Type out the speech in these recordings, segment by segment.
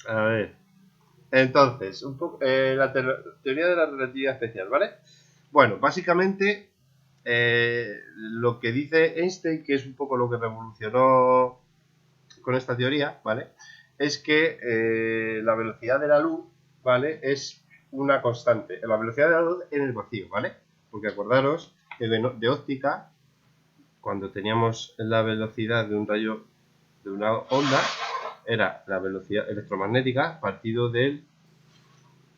A ver. Entonces, un poco, la teoría de la relatividad especial, ¿vale? Bueno, básicamente lo que dice Einstein, que es un poco lo que revolucionó con esta teoría, ¿vale? Es que la velocidad de la luz, ¿vale? Es una constante. La velocidad de la luz en el vacío, ¿vale? Porque acordaros que de óptica, cuando teníamos la velocidad de un rayo, de una onda, era la velocidad electromagnética partido del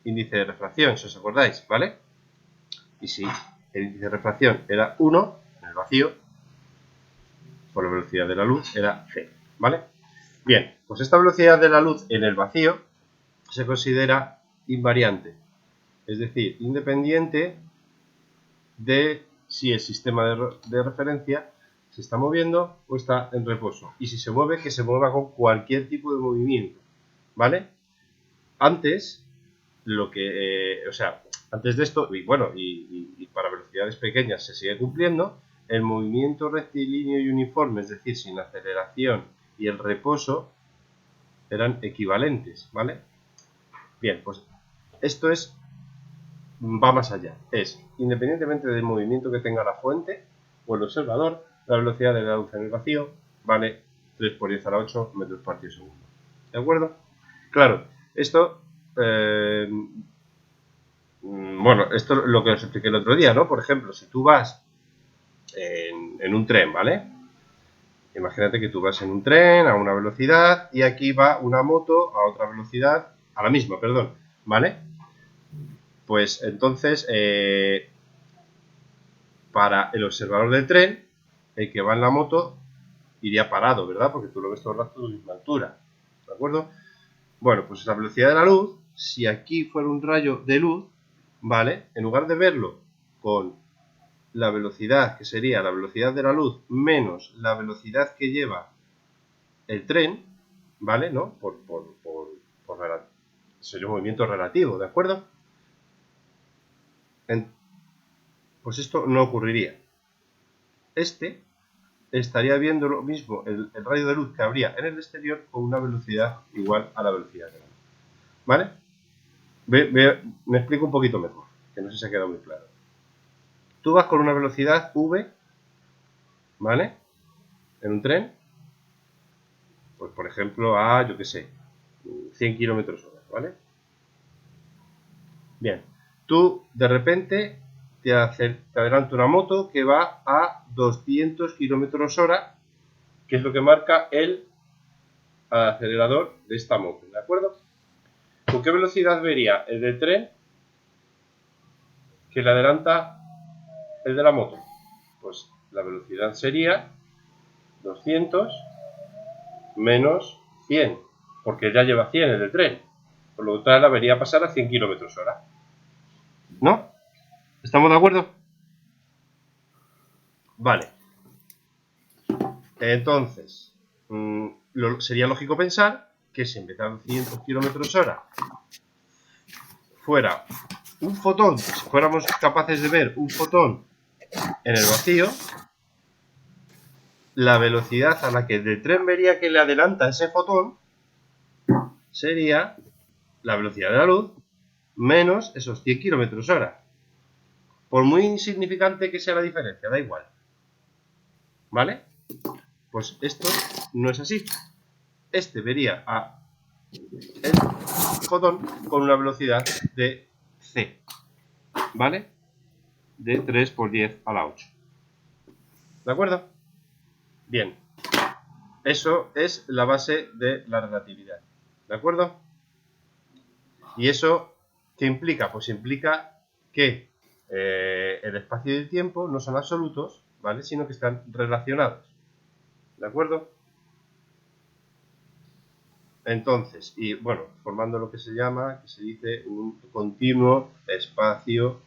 índice de refracción, si os acordáis, ¿vale? Y si el índice de refracción era 1 en el vacío, por la velocidad de la luz era c, ¿vale? Bien, pues esta velocidad de la luz en el vacío se considera invariante, es decir, independiente de si el sistema de referencia se está moviendo o está en reposo. Y si se mueve, que se mueva con cualquier tipo de movimiento, ¿vale? Antes, antes de esto, y bueno, y para velocidades pequeñas se sigue cumpliendo, el movimiento rectilíneo y uniforme, es decir, sin aceleración, y el reposo eran equivalentes, ¿vale? Bien, pues esto va más allá. Es, independientemente del movimiento que tenga la fuente o el observador, la velocidad de la luz en el vacío vale 3 por 10 a la 8 metros por segundo. ¿De acuerdo? Claro, esto bueno, esto es lo que os expliqué el otro día, ¿no? Por ejemplo, si tú vas en un tren, ¿vale? Imagínate que tú vas en un tren a una velocidad y aquí va una moto a otra velocidad, a la misma, perdón, ¿vale? Pues entonces, para el observador del tren, el que va en la moto iría parado, ¿verdad? Porque tú lo ves todo el rato a la misma altura, ¿de acuerdo? Bueno, pues la velocidad de la luz, si aquí fuera un rayo de luz, ¿vale? En lugar de verlo con la velocidad, que sería la velocidad de la luz menos la velocidad que lleva el tren, ¿vale? ¿No? Sería un movimiento relativo, ¿de acuerdo? Pues esto no ocurriría. Este estaría viendo lo mismo, el rayo de luz que habría en el exterior con una velocidad igual a la velocidad de la luz, ¿vale? Me explico un poquito mejor, que no sé si se ha quedado muy claro. Tú vas con una velocidad v, ¿vale? En un tren, pues por ejemplo a, yo qué sé, 100 kilómetros hora, ¿vale? Bien, tú de repente te adelanta una moto que va a 200 kilómetros hora, que es lo que marca el acelerador de esta moto, ¿de acuerdo? ¿Con qué velocidad vería el del tren que le adelanta el de la moto? Pues la velocidad sería 200 menos 100, porque ya lleva 100 el del tren. Por lo tanto, la vería pasar a 100 kilómetros hora. ¿No? ¿Estamos de acuerdo? Vale. Entonces, sería lógico pensar que si en vez de 200 kilómetros hora fuera un fotón, si fuéramos capaces de ver un fotón en el vacío, la velocidad a la que el tren vería que le adelanta ese fotón sería la velocidad de la luz menos esos 100 kilómetros hora. Por muy insignificante que sea la diferencia, da igual. ¿Vale? Pues esto no es así. Este vería a el fotón con una velocidad de c, ¿vale? De 3 por 10 a la 8. ¿De acuerdo? Bien. Eso es la base de la relatividad. ¿De acuerdo? ¿Y eso qué implica? Pues implica que el espacio y el tiempo no son absolutos, ¿vale? Sino que están relacionados. ¿De acuerdo? Entonces, y bueno, formando lo que se llama, que se dice un continuo espacio,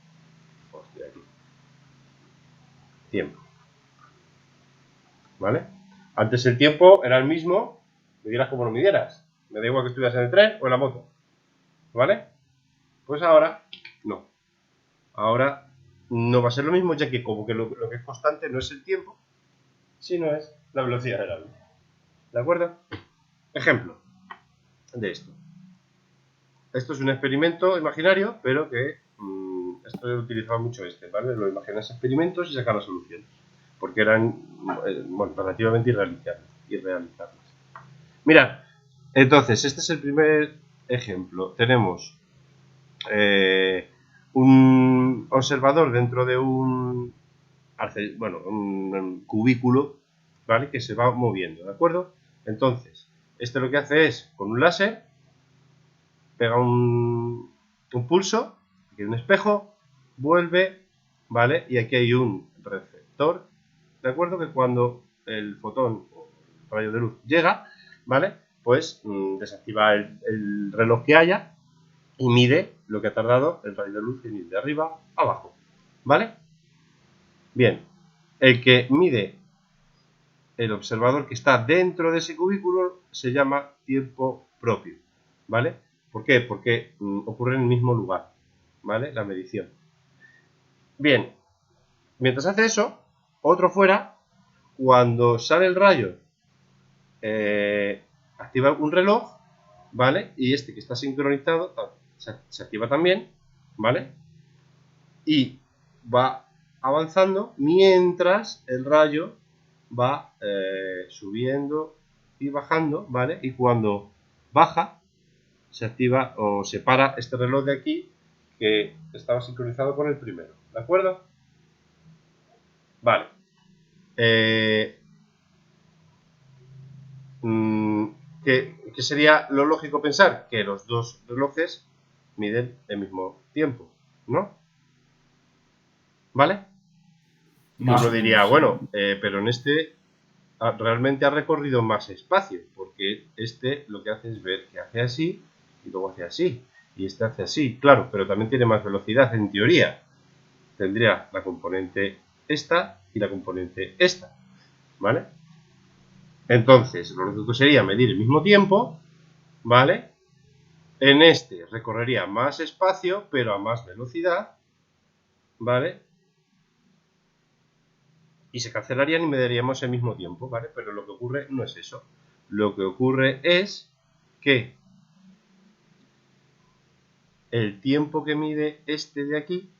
hostia, aquí, tiempo. ¿Vale? Antes el tiempo era el mismo, midieras como lo midieras. Me da igual que estuvieras en el tren o en la moto. ¿Vale? Pues ahora, no. Ahora no va a ser lo mismo, ya que como que lo que es constante no es el tiempo, sino es la velocidad de la luz. ¿De acuerdo? Ejemplo de esto. Esto es un experimento imaginario, pero que esto he utilizado mucho ¿vale? Lo imaginas experimentos y sacar la solución, porque eran bueno, relativamente irrealizables. Mirad, entonces, este es el primer ejemplo. Tenemos un observador dentro de un cubículo, ¿vale? Que se va moviendo, ¿de acuerdo? Entonces, este lo que hace es, con un láser, pega un pulso, aquí hay un espejo, vuelve, ¿vale? Y aquí hay un receptor, ¿de acuerdo? Que cuando el fotón o el rayo de luz llega, ¿vale? Pues desactiva el reloj que haya y mide lo que ha tardado el rayo de luz en ir de arriba a abajo, ¿vale? Bien, el que mide el observador que está dentro de ese cubículo se llama tiempo propio, ¿vale? ¿Por qué? Porque ocurre en el mismo lugar, ¿vale? La medición. Bien, mientras hace eso, otro fuera, cuando sale el rayo, activa un reloj, ¿vale? Y este que está sincronizado se activa también, ¿vale? Y va avanzando mientras el rayo va subiendo y bajando, ¿vale? Y cuando baja, se activa o se para este reloj de aquí que estaba sincronizado con el primero, ¿de acuerdo? Vale. ¿Qué sería lo lógico pensar? Que los dos relojes miden el mismo tiempo, ¿no? ¿Vale? Que Más uno o diría, menos, sí. bueno, pero en este realmente ha recorrido más espacio, porque este lo que hace es ver que hace así y luego hace así, y este hace así, claro, pero también tiene más velocidad en teoría. Tendría la componente esta y la componente esta, ¿vale? Entonces, lo lógico sería medir el mismo tiempo, ¿vale? En este recorrería más espacio, pero a más velocidad, ¿vale? Y se cancelarían y mediríamos el mismo tiempo, ¿vale? Pero lo que ocurre no es eso. Lo que ocurre es que el tiempo que mide este de aquí,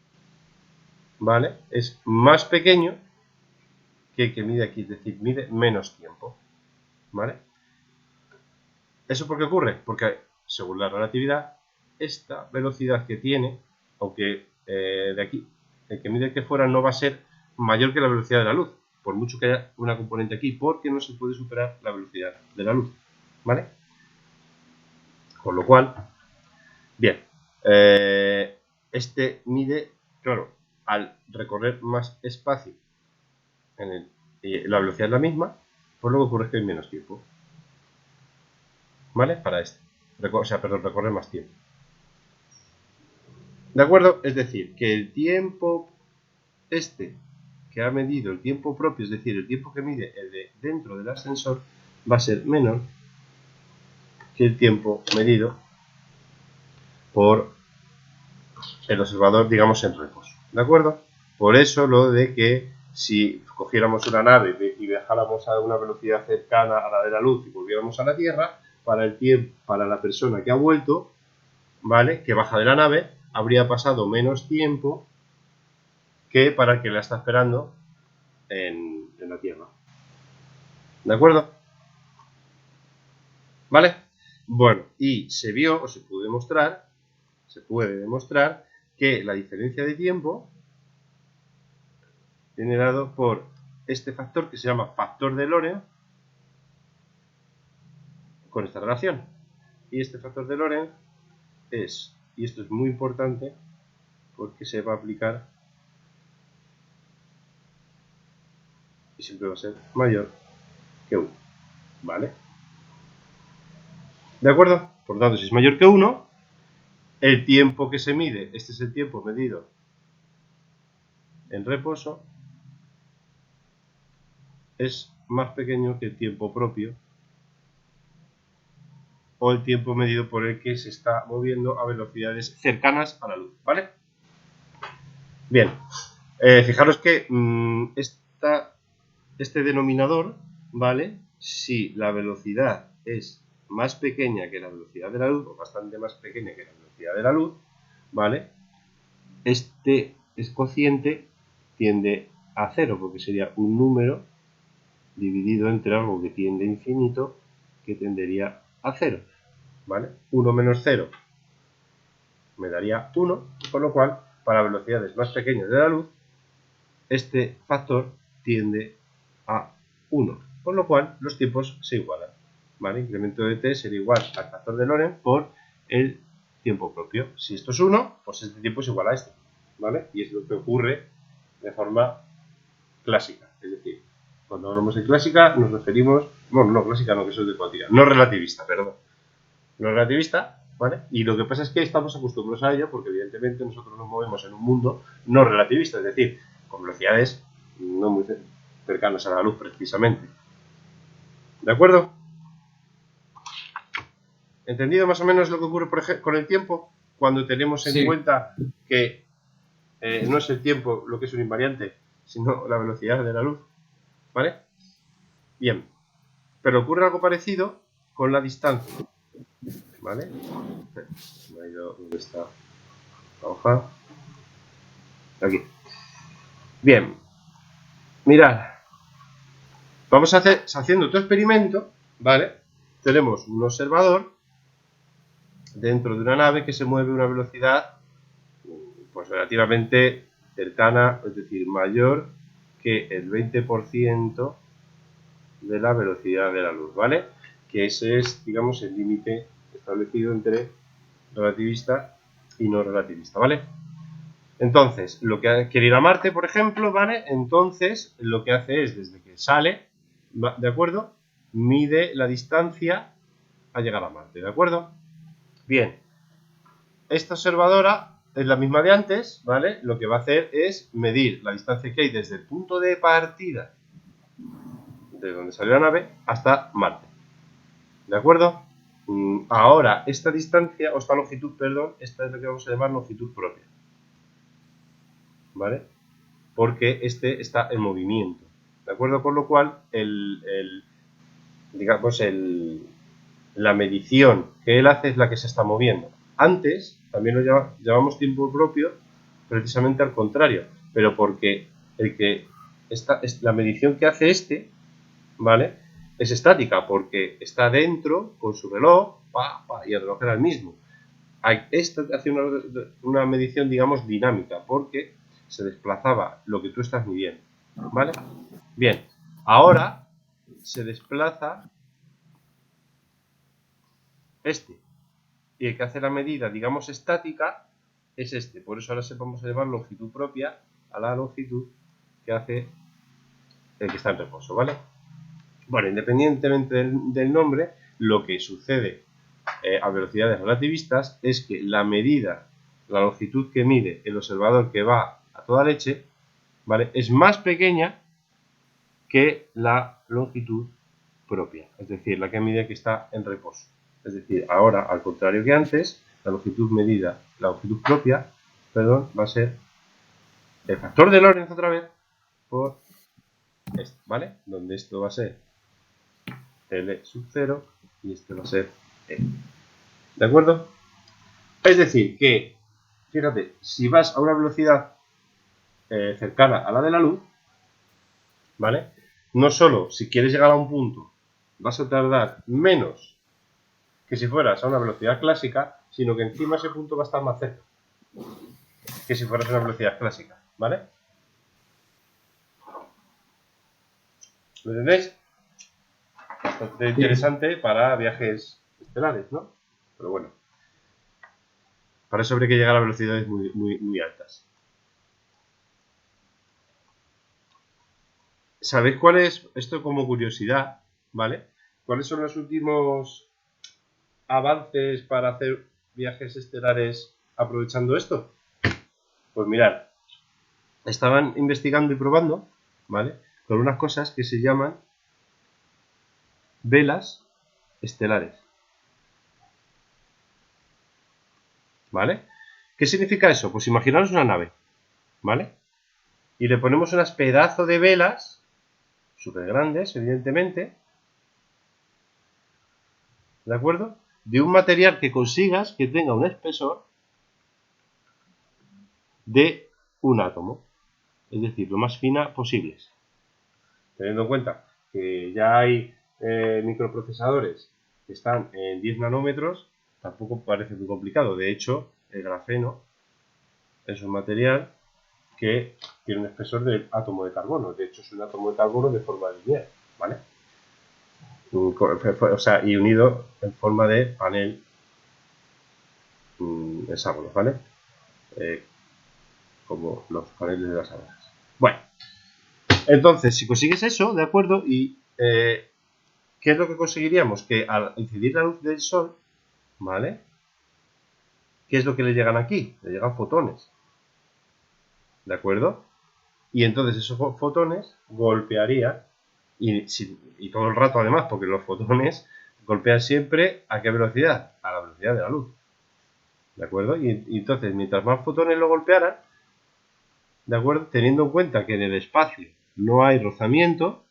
¿vale? Es más pequeño que el que mide aquí, es decir, mide menos tiempo, ¿vale? ¿Eso por qué ocurre? Porque, según la relatividad, esta velocidad que tiene, aunque de aquí, el que mide aquí fuera no va a ser mayor que la velocidad de la luz, por mucho que haya una componente aquí, porque no se puede superar la velocidad de la luz, ¿vale? Con lo cual, bien, este mide, claro, al recorrer más espacio, la velocidad es la misma, pues lo que ocurre es que hay menos tiempo, ¿vale? Para este, o sea, perdón, recorrer más tiempo. ¿De acuerdo? Es decir, que el tiempo este que ha medido el tiempo propio, es decir, el tiempo que mide el de dentro del ascensor, va a ser menor que el tiempo medido por el observador, digamos, en reposo. ¿De acuerdo? Por eso lo de que si cogiéramos una nave y viajáramos a una velocidad cercana a la de la luz y volviéramos a la Tierra, para la persona que ha vuelto, ¿vale? Que baja de la nave, habría pasado menos tiempo que para el que la está esperando en la Tierra. ¿De acuerdo? ¿Vale? Bueno, y se vio, o se puede demostrar que la diferencia de tiempo viene dado por este factor que se llama factor de Lorentz con esta relación. Y este factor de Lorentz es, y esto es muy importante, porque se va a aplicar y siempre va a ser mayor que 1. ¿Vale? ¿De acuerdo? Por lo tanto, si es mayor que 1, el tiempo que se mide, este es el tiempo medido en reposo, es más pequeño que el tiempo propio o el tiempo medido por el que se está moviendo a velocidades cercanas a la luz, ¿vale? Bien, fijaros que este denominador, ¿vale? Si la velocidad es más pequeña que la velocidad de la luz, o bastante más pequeña que la velocidad de la luz, ¿vale? Este cociente tiende a 0, porque sería un número dividido entre algo que tiende a infinito, que tendería a 0, ¿vale? 1 menos 0 me daría 1, con lo cual, para velocidades más pequeñas de la luz, este factor tiende a 1, con lo cual los tiempos se igualan, ¿vale? Incremento de t será igual al factor de Lorentz por el tiempo propio. Si esto es 1, pues este tiempo es igual a este, ¿vale? Y es lo que ocurre de forma clásica, es decir, cuando hablamos de clásica nos referimos, bueno, no clásica, no, que eso es de cuantía, no relativista, perdón, no relativista, ¿vale? Y lo que pasa es que estamos acostumbrados a ello porque evidentemente nosotros nos movemos en un mundo no relativista, es decir, con velocidades no muy cercanas a la luz precisamente. ¿De acuerdo? ¿Entendido más o menos lo que ocurre con el tiempo? Cuando tenemos en cuenta que no es el tiempo lo que es un invariante, sino la velocidad de la luz, ¿vale? Bien, pero ocurre algo parecido con la distancia, ¿vale? Me ha ido, ¿dónde está la hoja? Aquí. Bien, mirad, vamos a hacer, haciendo otro experimento, ¿vale? Tenemos un observador dentro de una nave que se mueve a una velocidad pues relativamente cercana, es decir, mayor que el 20% de la velocidad de la luz, ¿vale? Que ese es, digamos, el límite establecido entre relativista y no relativista, ¿vale? Entonces, lo que quiere ir a Marte, por ejemplo, ¿vale? Entonces, lo que hace es, desde que sale, ¿de acuerdo? Mide la distancia a llegar a Marte, ¿de acuerdo? Bien, esta observadora es la misma de antes, ¿vale? Lo que va a hacer es medir la distancia que hay desde el punto de partida de donde salió la nave hasta Marte, ¿de acuerdo? Ahora, esta distancia, o esta longitud, perdón, esta es lo que vamos a llamar longitud propia, ¿vale? Porque este está en movimiento, ¿de acuerdo? Con lo cual, digamos, la medición que él hace es la que se está moviendo. Antes, también lo llamamos tiempo propio, precisamente al contrario, pero porque la medición que hace este, ¿vale? Es estática, porque está dentro con su reloj, y el reloj era el mismo. Esta hace una medición, digamos, dinámica, porque se desplazaba lo que tú estás midiendo, ¿vale? Bien, ahora se desplaza este, y el que hace la medida, digamos, estática, es este. Por eso ahora vamos a llevar longitud propia a la longitud que hace el que está en reposo, ¿vale? Bueno, independientemente del nombre, lo que sucede a velocidades relativistas es que la medida, la longitud que mide el observador que va a toda leche, ¿vale? Es más pequeña que la longitud propia, es decir, la que mide que está en reposo. Es decir, ahora, al contrario que antes, la longitud medida, la longitud propia, perdón, va a ser el factor de Lorentz otra vez por esto, ¿vale? Donde esto va a ser L sub 0 y este va a ser E. ¿De acuerdo? Es decir, que, fíjate, si vas a una velocidad cercana a la de la luz, ¿vale? No solo si quieres llegar a un punto vas a tardar menos que si fueras a una velocidad clásica, sino que encima ese punto va a estar más cerca que si fueras a una velocidad clásica, ¿vale? ¿Lo entendéis? Bastante interesante para viajes estelares, ¿no? Pero bueno, para eso habría que llegar a velocidades muy altas. ¿Sabéis cuál es, esto como curiosidad, ¿vale? ¿Cuáles son los últimos avances para hacer viajes estelares aprovechando esto? Pues mirad, estaban investigando y probando, ¿vale? Con unas cosas que se llaman velas estelares, ¿vale? ¿Qué significa eso? Pues imaginaos una nave, ¿vale? Y le ponemos unas pedazos de velas, súper grandes, evidentemente, ¿de acuerdo? De un material que consigas que tenga un espesor de un átomo, es decir, lo más fina posible. Teniendo en cuenta que ya hay microprocesadores que están en 10 nanómetros, tampoco parece muy complicado. De hecho, el grafeno es un material que tiene un espesor del átomo de carbono. De hecho, es un átomo de carbono de forma lineal, ¿vale? O sea, y unido en forma de panel hexágono, ¿vale? Como los paneles de las abejas. Bueno, entonces, si consigues eso, ¿de acuerdo? Y ¿qué es lo que conseguiríamos? Que al incidir la luz del sol, ¿vale? ¿Qué es lo que le llegan aquí? Le llegan fotones, ¿de acuerdo? Y entonces esos fotones golpearían, y todo el rato además, porque los fotones golpean siempre ¿a qué velocidad? A la velocidad de la luz, ¿de acuerdo? Y entonces, mientras más fotones lo golpearan, ¿de acuerdo? Teniendo en cuenta que en el espacio no hay rozamiento,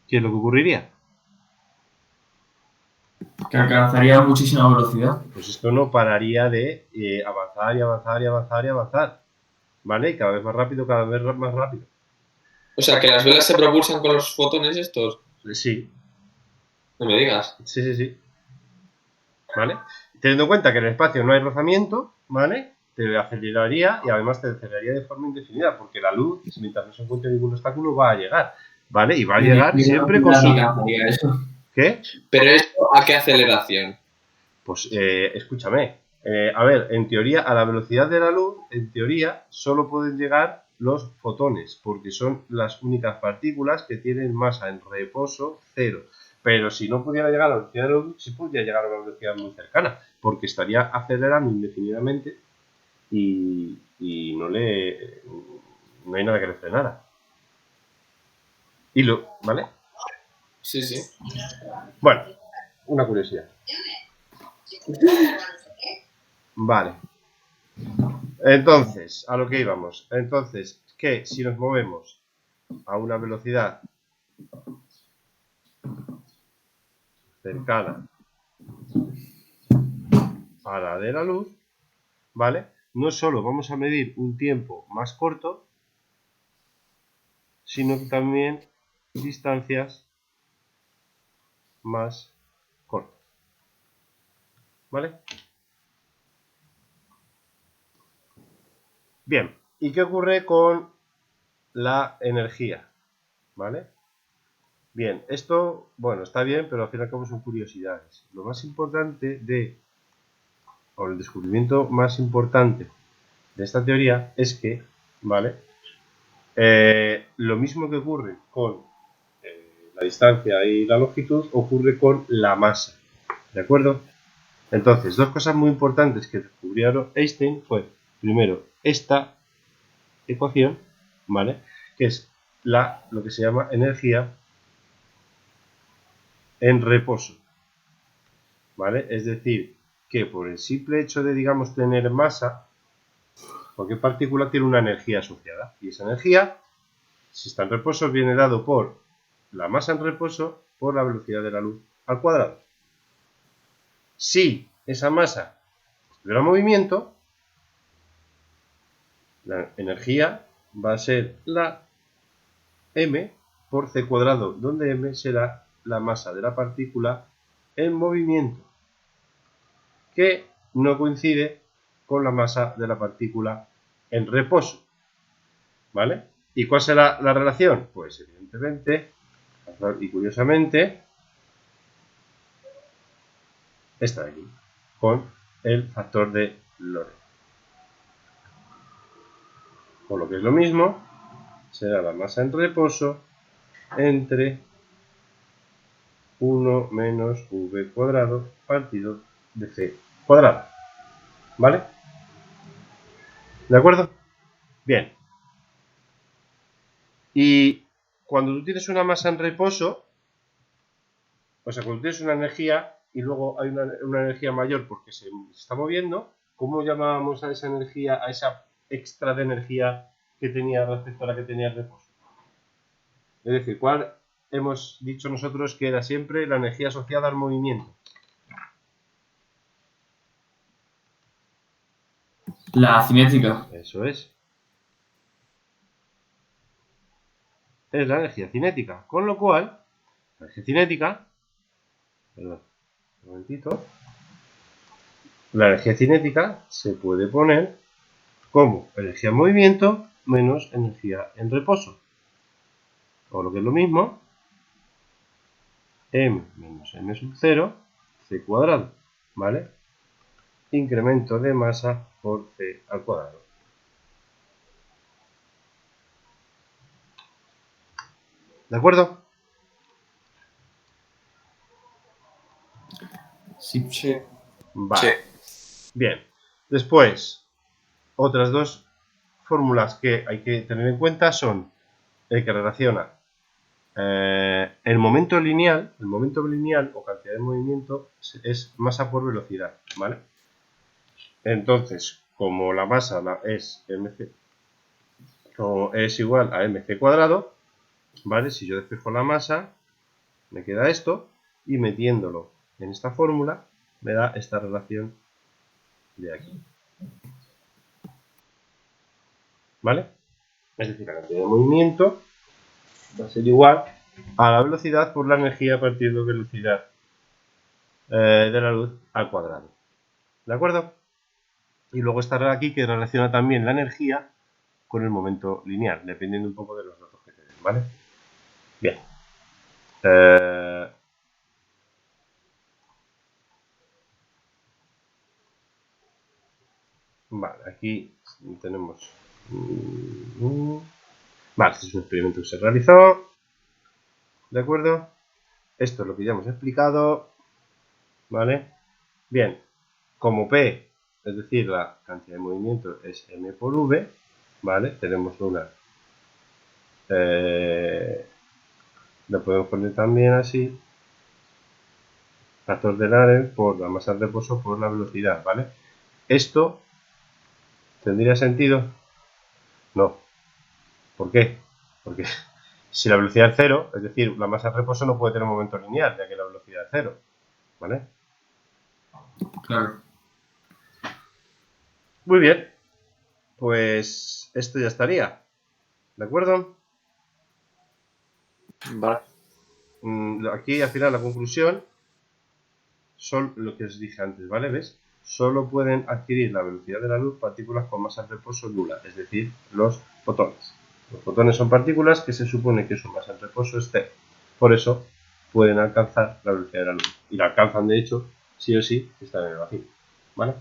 ¿qué es lo que ocurriría? Que alcanzaría muchísima velocidad. Pues esto no pararía de avanzar y avanzar y avanzar y avanzar, ¿vale? Y cada vez más rápido, cada vez más rápido. O sea, que las velas se propulsan con los fotones estos. Sí. No me digas. Sí, sí, sí. ¿Vale? Teniendo en cuenta que en el espacio no hay rozamiento, ¿vale? Te aceleraría y además te aceleraría de forma indefinida, porque la luz, mientras no se encuentre ningún obstáculo, va a llegar, ¿vale? Y va a llegar siempre con su... Eso. ¿Qué? Pero esto, ¿a qué aceleración? Pues escúchame. A ver, en teoría, a la velocidad de la luz, en teoría, solo pueden llegar los fotones, porque son las únicas partículas que tienen masa en reposo cero. Pero si no pudiera llegar a la velocidad de la luz, sí podría llegar a una velocidad muy cercana, porque estaría acelerando indefinidamente y no hay nada que le frenara. ¿Vale? Sí, sí. Bueno, una curiosidad. Vale. Entonces, a lo que íbamos. Entonces, que si nos movemos a una velocidad cercana a la de la luz, ¿vale? No solo vamos a medir un tiempo más corto, sino que también distancias más cortas, ¿vale? Bien, ¿y qué ocurre con la energía? ¿Vale? Bien, esto, bueno, está bien, pero al fin y al cabo son curiosidades. Lo más importante o el descubrimiento más importante de esta teoría es que, ¿vale? Lo mismo que ocurre con la distancia y la longitud, ocurre con la masa, ¿de acuerdo? Entonces, dos cosas muy importantes que descubrieron Einstein fue, primero, esta ecuación, ¿vale? Que es lo que se llama energía en reposo, ¿vale? Es decir, que por el simple hecho de, digamos, tener masa, cualquier partícula tiene una energía asociada. Y esa energía, si está en reposo, viene dado por la masa en reposo por la velocidad de la luz al cuadrado. Si esa masa estuviera en movimiento, la energía va a ser la m por c cuadrado, donde m será la masa de la partícula en movimiento, que no coincide con la masa de la partícula en reposo, ¿vale? ¿Y cuál será la relación? Pues evidentemente, y curiosamente, esta de aquí, con el factor de Lorentz. Por lo que es lo mismo, será la masa en reposo entre 1 menos v cuadrado partido de c cuadrado, ¿vale? ¿De acuerdo? Bien. Y cuando tú tienes una masa en reposo, o sea, cuando tienes una energía y luego hay una energía mayor porque se está moviendo, ¿cómo llamábamos a esa energía, a esa extra de energía que tenía respecto a la que tenía el reposo? Es decir, ¿cuál hemos dicho nosotros que era siempre la energía asociada al movimiento? La cinética. Eso es. Es la energía cinética. Con lo cual, la energía cinética, perdón, un momentito, la energía cinética se puede poner como energía en movimiento menos energía en reposo. O lo que es lo mismo, m menos m sub 0, c cuadrado, ¿vale? Incremento de masa por c al cuadrado. ¿De acuerdo? Sí. Sí. Vale. Bien. Después, otras dos fórmulas que hay que tener en cuenta son el que relaciona el momento lineal o cantidad de movimiento es masa por velocidad, ¿vale? Entonces, como la masa es mc, como es igual a mc cuadrado, ¿vale? Si yo despejo la masa, me queda esto, y metiéndolo en esta fórmula, me da esta relación de aquí. ¿Vale? Es decir, la cantidad de movimiento va a ser igual a la velocidad por la energía a partir de velocidad de la luz al cuadrado. ¿De acuerdo? Y luego estará aquí que relaciona también la energía con el momento lineal, dependiendo un poco de los datos que te den, ¿vale? Bien. Vale, aquí tenemos... Vale, este es un experimento que se realizó. ¿De acuerdo? Esto es lo que ya hemos explicado. ¿Vale? Bien, como P, es decir, la cantidad de movimiento es m por v, ¿vale? Tenemos una... lo podemos poner también así. Factor del área por la masa de reposo por la velocidad, ¿vale? ¿Esto tendría sentido? No. ¿Por qué? Porque si la velocidad es cero, es decir, la masa de reposo no puede tener un momento lineal, ya que la velocidad es cero, ¿vale? Claro. Muy bien, pues esto ya estaría, ¿de acuerdo? Vale. Aquí al final la conclusión son lo que os dije antes, ¿vale? ¿Ves? Solo pueden adquirir la velocidad de la luz partículas con masa de reposo nula, es decir, los fotones. Los fotones son partículas que se supone que su masa de reposo es cero. Por eso pueden alcanzar la velocidad de la luz. Y la alcanzan, de hecho, sí o sí, si están en el vacío, ¿vale?